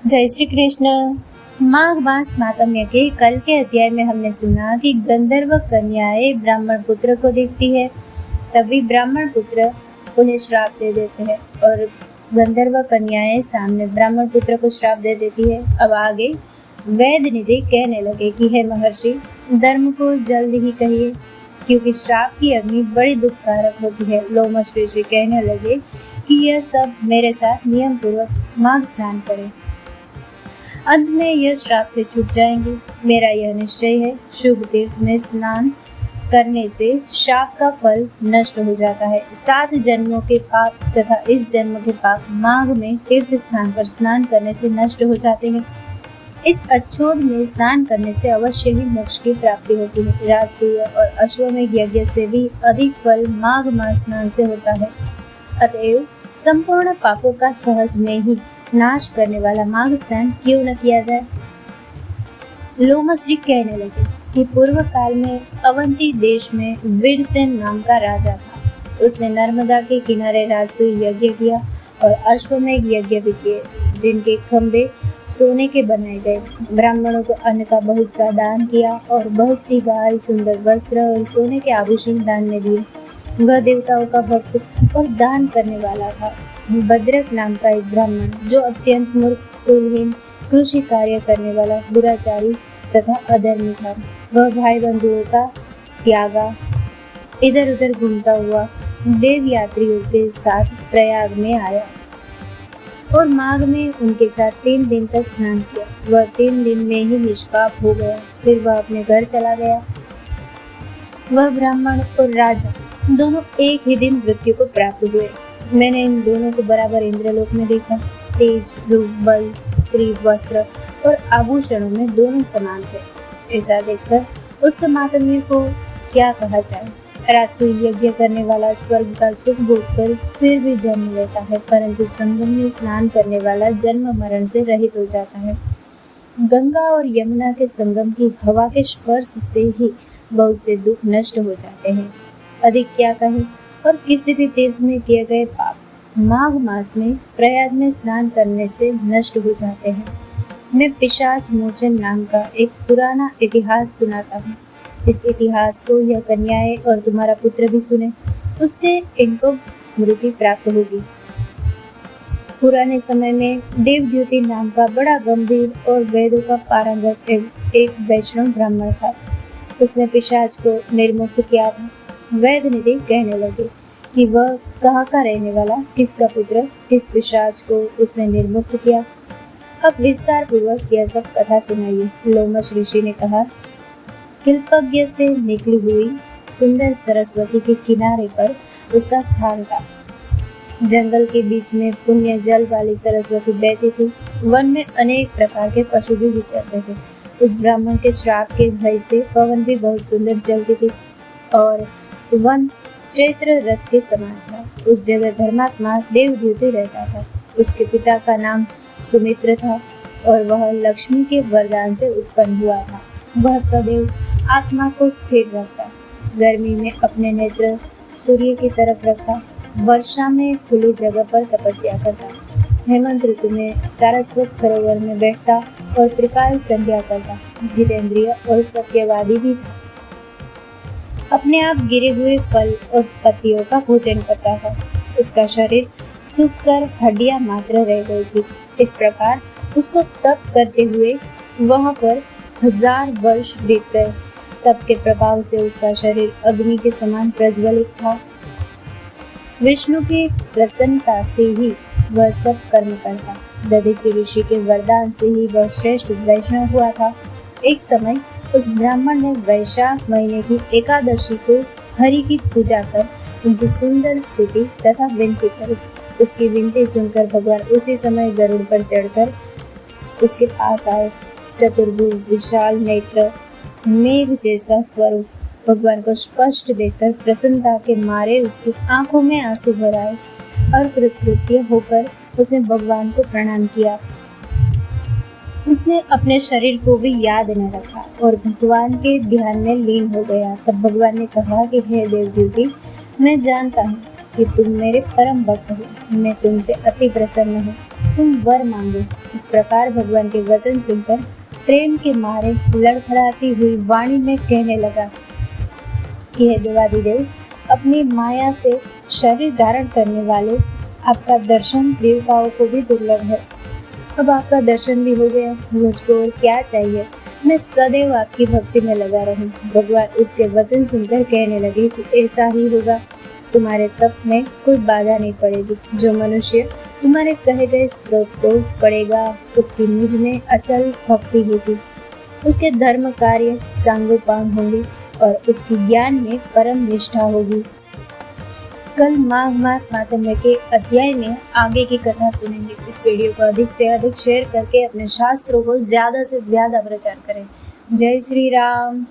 जय श्री कृष्ण। माघ मास मातम्य के कल के अध्याय में हमने सुना कि गंधर्व कन्याएं ब्राह्मण पुत्र को देखती है, तभी ब्राह्मण पुत्र उन्हें श्राप दे देते हैं और गंधर्व कन्याएं सामने ब्राह्मण पुत्र को श्राप दे देती है। अब आगे वेद निधि कहने लगे कि हे महर्षि, धर्म को जल्द ही कहिए, क्योंकि श्राप की अग्नि बड़ी दुखकारक होती है। लोमश ऋषि कहने लगे कि यह सब मेरे साथ नियम पूर्वक माघ स्नान करें, अंत में यह श्राप से छूट जाएंगे। मेरा यह निश्चय है, शुभ तीर्थ में स्नान करने से शाप का फल नष्ट हो जाता है। 7 जन्मों के पाप तथा इस जन्म के पाप माघ में तीर्थ स्थान पर स्नान करने से नष्ट हो जाते हैं। इस अच्छोद में स्नान करने से अवश्य ही मोक्ष की प्राप्ति होती है। राजसूय और अश्वमेध यज्ञ से भी अधिक फल माघ मास स्नान से होता है। अतएव संपूर्ण पापों का सहज में ही नाश करने वाला माघ स्नान क्यों न किया जाए। लोमश जी कहने लगे कि पूर्व काल में अवंती देश में वीरसेन नाम का राजा था। उसने नर्मदा के किनारे राजसूय यज्ञ किया और अश्वमेध यज्ञ भी किए, जिनके खंभे सोने के बनाए गए। ब्राह्मणों को अन्न का बहुत सा दान किया और बहुत सी गाय, सुंदर वस्त्र और सोने के आभूषण दान में दिए। वह देवताओं का भक्त और दान करने वाला था। भद्रक नाम का एक ब्राह्मण, जो अत्यंत मूर्ख, कुलहीन, कृषि कार्य करने वाला, दुराचारी तथा अधर्मी था, वह भाई बंधुओं का त्यागा इधर उधर घूमता हुआ देव यात्रियों के साथ प्रयाग में आया और माघ में उनके साथ 3 दिन तक स्नान किया। वह 3 दिन में ही निष्पाप हो गया। फिर वह अपने घर चला गया। वह ब्राह्मण और राजा दोनों एक ही दिन मृत्यु को प्राप्त हुए। मैंने इन दोनों को बराबर इंद्रलोक में देखा। तेज, रूप, बल, स्त्री, वस्त्र और आभूषणों में दोनों समान थे। ऐसा देखकर उसके मातम्य को क्या कहा जाए। राजसूय यज्ञ करने वाला स्वर्ग का सुख भोगकर फिर भी जन्म लेता है, परंतु संगम में स्नान करने वाला जन्म मरण से रहित हो जाता है। गंगा और यमुना के संगम की हवा के स्पर्श से ही बहुत से दुख नष्ट हो जाते हैं। अधिक क्या कहें, और किसी भी तीर्थ में किए गए पाप माघ मास में प्रयाग में स्नान करने से नष्ट हो जाते हैं। मैं पिशाच मोचन नाम का एक पुराना इतिहास सुनाता हूँ। इस इतिहास को यह कन्याएं और तुम्हारा पुत्र भी सुने, उससे इनको स्मृति प्राप्त होगी। पुराने समय में देवद्युति नाम का बड़ा गंभीर और वेदों का पारंगत एक वैष्णव ब्राह्मण था। उसने पिशाच को निर्मुक्त किया था। वेद निधि कहने लगे कि वह कहाँ का रहने वाला, किसका पुत्र, किस पिशाच को उसने निर्मुक्त किया। अब विस्तार पूर्वक यह सब कथा सुनाइए। लोमश ऋषि ने कहा, किल्पज्ञ से निकली हुई सुंदर सरस्वती के किनारे पर उसका स्थान था। जंगल के बीच में पुण्य जल वाली सरस्वती बहती थी। वन में अनेक प्रकार के पशु भी विचरते थे। उस ब्राह्मण के श्राप के भय से पवन भी बहुत सुंदर चलती थी और वन चैत्र रथ के समान था। उस जगह धर्मात्मा देवद्युति रहता था। उसके पिता का नाम सुमित्र था और वह लक्ष्मी के वरदान से उत्पन्न हुआ था। वह सदैव आत्मा को स्थिर रखता, गर्मी में अपने नेत्र सूर्य की तरफ रखता, वर्षा में खुली जगह पर तपस्या करता, हेमंत ऋतु में सारस्वत सरोवर में बैठता और त्रिकाल संध्या करता। जितेंद्रिय और सत्यवादी भी था। अपने आप गिरे हुए फल और पत्तियों का भोजन करता था। उसका शरीर सूखकर हड्डियां मात्र रह गई थी। इस प्रकार उसको तप करते हुए वहां पर 1000 वर्ष बीत गए। तप के प्रभाव से उसका शरीर अग्नि के समान प्रज्वलित था। विष्णु की प्रसन्नता से ही वह सब कर्म करता। दधीचि ऋषि के वरदान से ही वह श्रेष्ठ वैष्णव हुआ था। एक समय उस ब्राह्मण ने वैशाख महीने की एकादशी को हरि की पूजा कर उनकी सुंदर स्तुति तथा विनती करी। उसकी विनती सुनकर भगवान उसी समय गरुड़ पर चढ़कर उसके पास आए। चतुर्भुज, विशाल नेत्र, मेघ जैसा स्वरूप भगवान को स्पष्ट देखकर प्रसन्नता के मारे उसकी आंखों में आंसू भर आए और कृतकृत्य होकर उसने भगवान को प्रणाम किया। उसने अपने शरीर को भी याद न रखा और भगवान के ध्यान में लीन हो गया। तब भगवान ने कहा कि हे देवद्युति, मैं जानता हूँ कि तुम मेरे परम भक्त हो। मैं तुमसे अति प्रसन्न हूँ। तुम वर मांगो। इस प्रकार भगवान के वचन सुनकर प्रेम के मारे लड़खड़ाती हुई वाणी में कहने लगा कि हे देवाधिदेव, अपनी माया से शरीर धारण करने वाले, आपका दर्शन देवताओं को भी दुर्लभ है। अब आपका दर्शन भी हो गया, मुझको और क्या चाहिए? मैं सदैव आपकी भक्ति में लगा रहूं। भगवान उसके वचन सुनकर कहने लगे कि ऐसा ही होगा, तुम्हारे तप में कोई बाधा नहीं पड़ेगी। जो मनुष्य तुम्हारे कहे गए स्रोत को पड़ेगा, उसकी मुझ में अचल भक्ति होगी, उसके धर्म कार्य सांगोपांग होंगे और उसकी ज्ञान में परम निष्ठा होगी। कल माघ मास मातम्य के अध्याय में आगे की कथा सुनेंगे। इस वीडियो को अधिक से अधिक शेयर करके अपने शास्त्रों को ज्यादा से ज्यादा प्रचार करें। जय श्री राम।